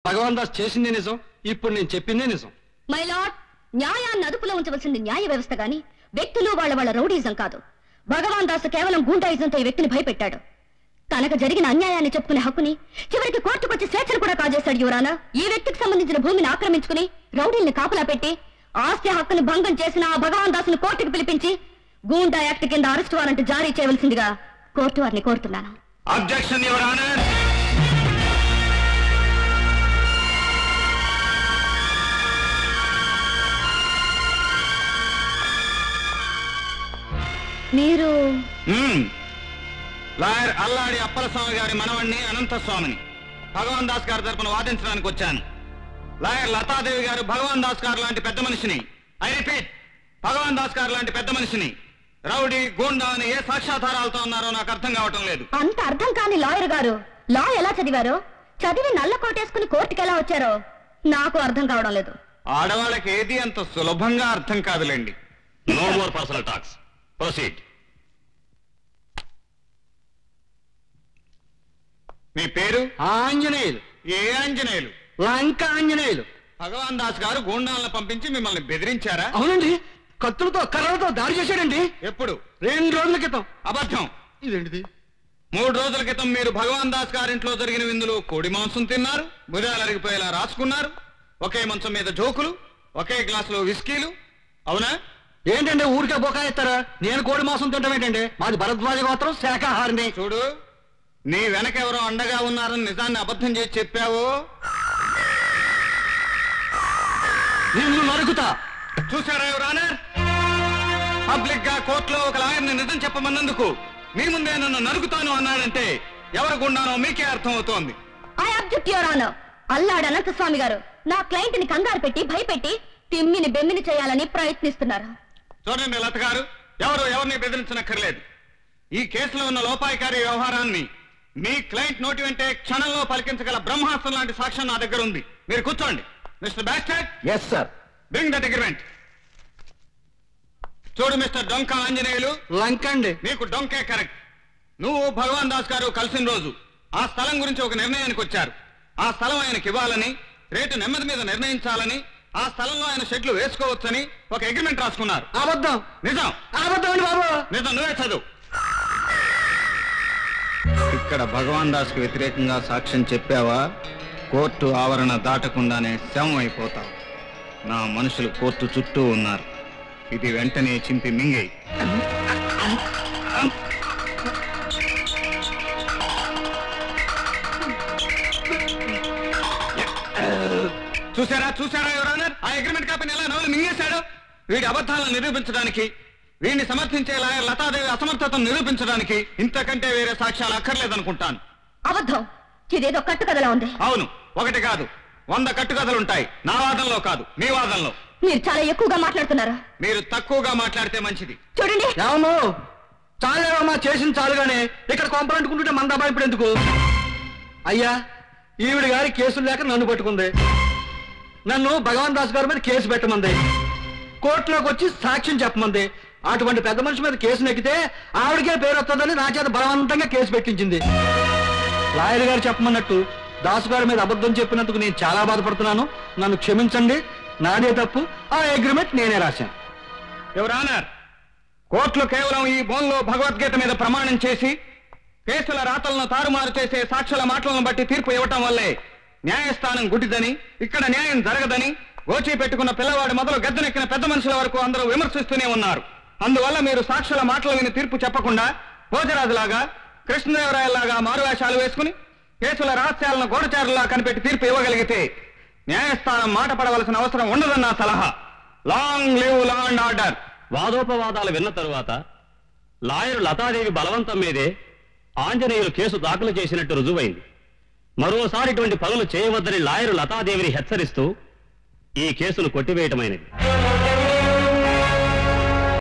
భగవాన్ దాస్ చేసిందే నిజం, ఇప్పుడు నేను చెప్పిందే నిజం. మై లార్డ్, న్యాయాన్ని అదుపులో ఉంచవలసింది న్యాయ వ్యవస్థ గాని వ్యక్తులు వాళ్ళ రౌడీజం కాదు. భగవాన్ దాస్ కేవలం గూండాయిజంతో ఈ వ్యక్తిని భయపెట్టాడు. తనకు జరిగిన అన్యాయాన్ని చెప్పుకునే హక్కుని చివరికి కోర్టుకొచ్చి స్వేచ్ఛను కూడా కాజేశాడు. యువరానా, ఈ వ్యక్తికి సంబంధించిన భూమిని ఆక్రమించుకుని రౌడీల్ని కాపలా పెట్టి ఆస్తి హక్కుని భంగం చేసిన ఆ భగవాన్ దాసును కోర్టుకు పిలిపించి గూండా యాక్ట్ కింద అరెస్ట్ వారెంట్ జారీ చేయవలసిందిగా కోర్టు వారిని కోరుతున్నాను. Objection your honour. మీరు లాయర్ అల్లాడి అప్పలస్వామి గారి మనవణ్ణి అనంతస్వామిని భగవాన్ దాస్ గారి తరపున వాదించడానికి వచ్చాను. లాయర్ లతాదేవి గారు భగవాన్ దాస్ గారు లాంటి పెద్ద మనిషిని, ఐ రిపీట్, భగవాన్ దాస్ గారు లాంటి పెద్ద మనిషిని రౌడీ గూండా అని ఏ సాక్ష్యాధారాలతో ఉన్నారో నాకు అర్థం కావటం లేదు. అంత అర్థం కాని లాయర్ గారు లా ఎలా చదివారో, చదివి నల్ల కోటేసుకుని కోర్టుకి ఎలా వచ్చారో నాకు అర్థం కావడం లేదు. ఆడవాళ్ళకి ఏది అంత సులభంగా అర్థం కాదులేండి. No more personal talks. Proceed. మీ పేరు? ఆంజనేయులు. ఏ ఆంజనేయులు? లంక ఆంజనేయులు. భగవాన్ దాస్ గారు గూండాలను పంపించి మిమ్మల్ని బెదిరించారా? అవునండి, కత్తులతో కర్రలతో దాడి చేశాడండి. ఎప్పుడు? 2 రోజుల క్రితం. అబద్ధం. ఇదేంటిది? 3 రోజుల క్రితం మీరు భగవాన్ దాస్ గారింట్లో జరిగిన విందులో కోడి మాంసం తిన్నారు, భుజాలు అరిగిపోయేలా రాసుకున్నారు, ఒకే మంచం మీద జోకులు, ఒకే గ్లాసులో విస్కీలు, అవునా? ఏంటంటే ఊరికే బొకా ఇస్తారా? నేను కోడి మాంసం తింటాం ఏంటండి? మాది భరద్వాజ గోత్రం, శాఖాహారిని. చూడు, నీ వెనక ఎవరో అండగా ఉన్నారని నిజాన్ని అబద్ధం చేసి చెప్పావో నిన్ను నరుకుతా. చూసారా ఎవరానా? పబ్లిక్ గా కోర్టులో ఒక లాయర్ని నిజం చెప్పమన్నందుకు మీ ముందే నన్ను నరుకుతాను అన్నాడంటే ఎవరు గుండానో మీకే అర్థం అవుతోంది. I object your honour. Alladu Anantaswamy garu నా క్లయింట్ ని కంగారు పెట్టి భయపెట్టి తిమ్మిని బెమ్మిని చేయాలని ప్రయత్నిస్తున్నారు. చూడండి లత గారు, ఎవరిని బెదిరించనక్కర్లేదు. ఈ కేసులో ఉన్న లోపాయికారి వ్యవహారాన్ని మీ క్లయింట్ నోటి వెంటే క్షణంలో పలికించగల బ్రహ్మాస్త్రం లాంటి సాక్ష్యం నా దగ్గర ఉంది. మీరు కూర్చోండి. Mister Buster. Yes sir. Bring that agreement. చూడు మిస్టర్ డొంక ఆంజనేయులు, లంక అండి. నీకు డొంకే కరెక్ట్. నువ్వు భగవాన్ దాస్ గారు కలిసిన రోజు ఆ స్థలం గురించి ఒక నిర్ణయానికి వచ్చారు. ఆ స్థలం ఆయనకి ఇవ్వాలని, రేటు నెమ్మది మీద నిర్ణయించాలని, ఆ స్థలంలో ఆయన షెడ్లు వేసుకోవచ్చని ఒక అగ్రిమెంట్ రాసుకున్నారు. అబద్ధం. నిజం. అబద్ధం అండి బాబు. నిజం. నువ్వే చదువు. ఇక్కడ భగవాన్ దాస్ కు వ్యతిరేకంగా సాక్ష్యం చెప్పావా, కోర్టు ఆవరణ దాటకుండానే శవం అయిపోతావు. నా మనుషులు కోర్టు చుట్టూ ఉన్నారు. ఇది వెంటనే చింపి మింగేయి. చూసారా యువర్ ఆ అగ్రిమెంట్ కాపీని ఎలా నవలు మింగేశాడు. వీడి అబద్ధాలను నిరూపించడానికి, వీడిని సమర్థించే లాయర్ లతాదేవి అసమర్థతను నిరూపించడానికి ఇంతకంటే వేరే సాక్ష్యాలు అక్కర్లేదనుకుంటాను. అబద్ధం. ఇదేదో కట్టుకథలా ఉంది. అవును, ఒకటి కాదు 100 కట్టుకథలుంటాయి. నా వాదనలో కాదు, మీ వాదనలో. మీరు చాలా ఎక్కువగా మాట్లాడుతున్నారు. మీరు తక్కువగా మాట్లాడితే మంచిది. చూడండి. ఏమో చాలేవమ్మా, చేసింది చాలుగానే ఇక్కడ కొంపలంటుకుంటుంటే మన దబా ఇప్పుడు ఎందుకు? అయ్యా, ఈవిడ గారి కేసులు లేక నన్ను పట్టుకుంది. నన్ను భగవాన్ దాస్ గారి మీద కేసు పెట్టమంది. కోర్టులోకి వచ్చి సాక్ష్యం చెప్పమంది. అటువంటి పెద్ద మనిషి మీద కేసు నెక్కితే ఆవిడకే పేరు వస్తుందని నా చేత బలవంతంగా కేసు పెట్టించింది. లాయర్ గారు చెప్పమన్నట్టు దాసు గారి మీద అబద్ధం చెప్పినందుకు నేను చాలా బాధపడుతున్నాను. నన్ను క్షమించండి, నాదే తప్పు. ఆ అగ్రిమెంట్ నేనే రాశాను. యువర్ ఆనర్, కోర్టులో కేవలం ఈ బోన్లో భగవద్గీత మీద ప్రమాణం చేసి కేసుల రాతలను తారుమారు చేసే సాక్షుల మాటలను బట్టి తీర్పు ఇవ్వటం వల్లే న్యాయస్థానం గుడ్డిదని, ఇక్కడ న్యాయం జరగదని గోచి పెట్టుకున్న పిల్లవాడి మొదలు గద్దెనెక్కిన పెద్ద మనుషుల వరకు అందరూ విమర్శిస్తూనే ఉన్నారు. అందువల్ల మీరు సాక్షుల మాటలు విని తీర్పు చెప్పకుండా భోజరాజులాగా, కృష్ణదేవరాయలాగా మారువేషాలు వేసుకుని కేసుల రహస్యాలను గూఢచారులా కనిపెట్టి తీర్పు ఇవ్వగలిగితే న్యాయస్థానం మాట పడవలసిన అవసరం ఉండదన్న సలహా. Long live law and order. వాదోపవాదాలు విన్న తరువాత లాయరు లతాదేవి బలవంతం మీదే ఆంజనేయులు కేసు దాఖలు చేసినట్టు రుజువైంది. మరోసారి ఇటువంటి పనులు చేయవద్దని లాయరు లతాదేవిని హెచ్చరిస్తూ ఈ కేసును కొట్టివేయటమైనది.